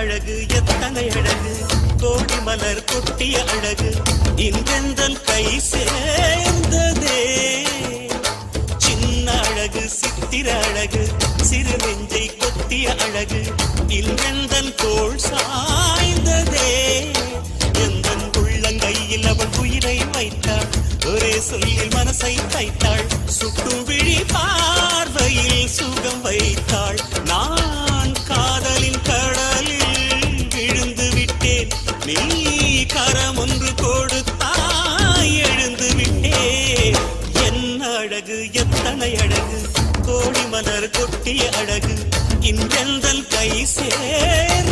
அழகு எத்தனை அழகு கோடி மலர் கொட்டிய அழகு இன்றெந்தன் கை சேர்ந்ததே சின்ன அழகு சித்திர அழகு சிறு நெஞ்சை கொத்திய அழகு இன்றெந்தன் தோள் சாய்ந்ததே எந்தன் உள்ளங்கையில் அவள் உயிரை வைத்தாள் ஒரே சொல்லில் மனசை தைத்தாள் சுட்டும் விழி பார்வையில் சுகம் வைத்தாள் நான் காதலின் கடலில் விழுந்து விட்டேன் நீ கரம் ஒன்று கொடுத்தாய் எழுந்து விட்டேன் என்ன அழகு எத்தனை அழகு கோடி மலர் கொட்டிய அழகு இன்றெந்தல் கை சேர்